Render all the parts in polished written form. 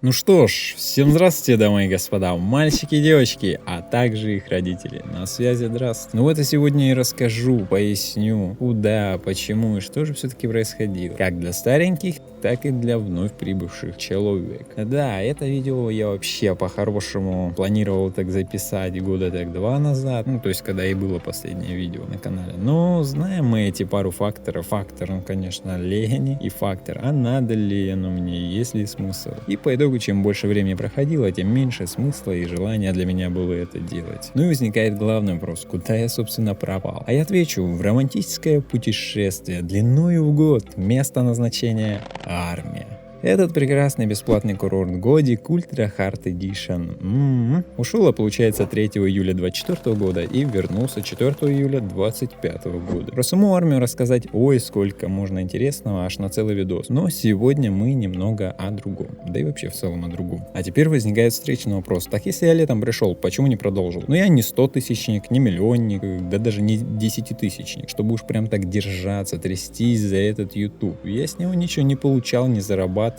Ну что ж, всем здравствуйте, дамы и господа, мальчики и девочки, а также их родители. На связи Драст. Ну вот и сегодня я расскажу, поясню, куда, почему и что же все-таки происходило. Как для стареньких, так и для вновь прибывших человек. Да, это видео я вообще по-хорошему планировал так записать года так 2 назад. Ну, то есть, когда и было последнее видео на канале. Но знаем мы эти пару факторов. Фактор, ну, конечно, лени и фактор, а надо ли оно мне, есть ли смысл. И по итогу, чем больше времени проходило, тем меньше смысла и желания для меня было это делать. Ну и возникает главный вопрос, куда я, собственно, пропал? А я отвечу, в романтическое путешествие длиною в год, место назначения — армия. Этот прекрасный бесплатный курорт Годик Ультра Hard Edition ушел, получается, 3 июля 24 года и вернулся 4 июля 25 года. Про саму армию рассказать ой сколько можно интересного, аж на целый видос. Но сегодня мы немного о другом, да и вообще в целом о другом. А теперь возникает встречный вопрос, так если я летом пришел, почему не продолжил? Ну я не 100-тысячник, не миллионник, да даже не 10-тысячник, чтобы уж прям так держаться, трястись за этот YouTube. Я с него ничего не получал, не зарабатывал,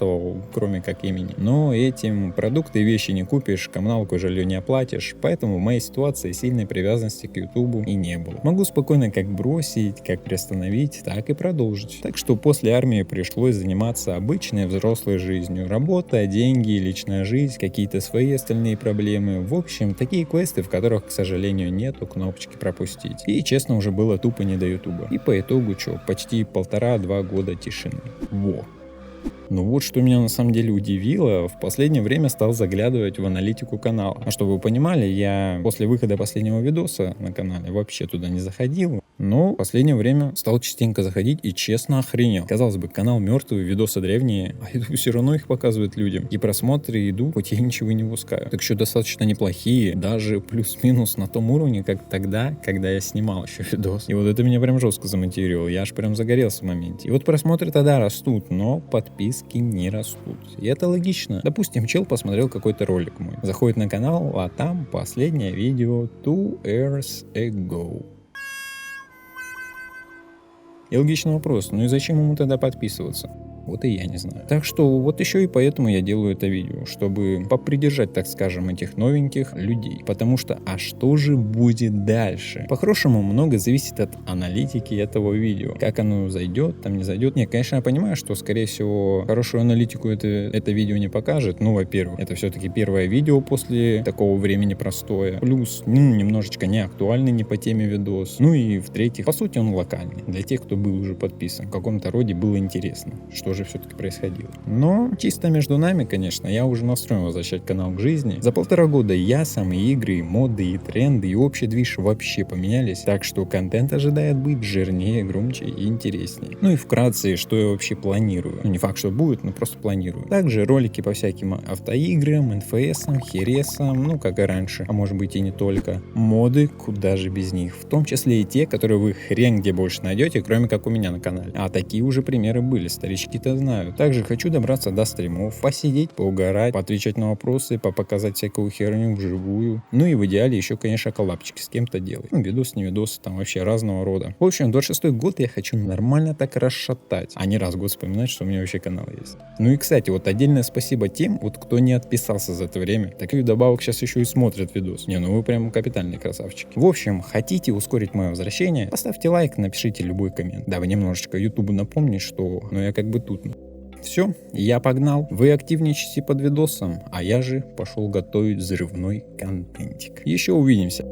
кроме как имени. Но этим продукты и вещи не купишь, коммуналку, жилье не оплатишь, поэтому в моей ситуации сильной привязанности к Ютубу и не было. Могу спокойно как бросить, как приостановить, так и продолжить. Так что после армии пришлось заниматься обычной взрослой жизнью. Работа, деньги, личная жизнь, какие-то свои остальные проблемы. В общем, такие квесты, в которых, к сожалению, нету кнопочки пропустить. И честно, уже было тупо не до Ютуба. И по итогу почти 1,5-2 года тишины. Во. Ну вот что меня на самом деле удивило, в последнее время стал заглядывать в аналитику канала. А чтобы вы понимали, я после выхода последнего видоса на канале вообще туда не заходил. Но в последнее время стал частенько заходить и честно охренел. Казалось бы, канал мертвый, видосы древние, а все равно их показывают людям. И просмотры идут, хоть я ничего и не выпускаю. Так что достаточно неплохие, даже плюс-минус на том уровне, как тогда, когда я снимал еще видос. И вот это меня прям жестко замотивировало, я аж прям загорелся в моменте. И вот просмотры тогда растут, но подписки не растут. И это логично. Допустим, чел посмотрел какой-то ролик мой, заходит на канал, а там последнее видео 2 years ago. И логичный вопрос, ну и зачем ему тогда подписываться? Вот и я не знаю. Так что вот еще и поэтому я делаю это видео, чтобы попридержать, так скажем, этих новеньких людей. Потому что, а что же будет дальше? По-хорошему, много зависит от аналитики этого видео. Как оно зайдет, там не зайдет. Не, конечно, я понимаю, что, скорее всего, хорошую аналитику это видео не покажет. Ну, во-первых, это все-таки первое видео после такого времени простое. Плюс, немножечко не актуальный, не по теме видос. Ну и в-третьих, по сути, он локальный. Для тех, кто был уже подписан. В каком-то роде было интересно, что же все-таки происходило. Но чисто между нами, конечно, я уже настроен возвращать канал к жизни. За 1,5 года я сам и игры, и моды, и тренды, и общий движ вообще поменялись, так что контент ожидает быть жирнее, громче и интереснее. Ну и вкратце, что я вообще планирую. Ну не факт, что будет, но просто планирую. Также ролики по всяким автоиграм, НФСам, хересам, ну как и раньше, а может быть и не только. Моды, куда же без них. В том числе и те, которые вы хрен где больше найдете, кроме как у меня на канале. А такие уже примеры были, старички-то знаю. Также хочу добраться до стримов, посидеть, поугарать, поотвечать на вопросы, показать всякую херню вживую. Ну и в идеале еще, конечно, коллапчики с кем-то делать. Ну, видос, не видосы, там вообще разного рода. В общем, 26-й год я хочу нормально так расшатать, а не раз в год вспоминать, что у меня вообще канал есть. Ну и, кстати, вот отдельное спасибо тем, вот кто не отписался за это время. Так и вдобавок сейчас еще и смотрят видос. Не, ну вы прям капитальные красавчики. В общем, хотите ускорить мое возвращение? Поставьте лайк, напишите любой коммент. Дабы немножечко ютубу напомнить, что я как бы тут. Все, я погнал. Вы активничайте под видосом, а я же пошел готовить взрывной контентик. Еще увидимся.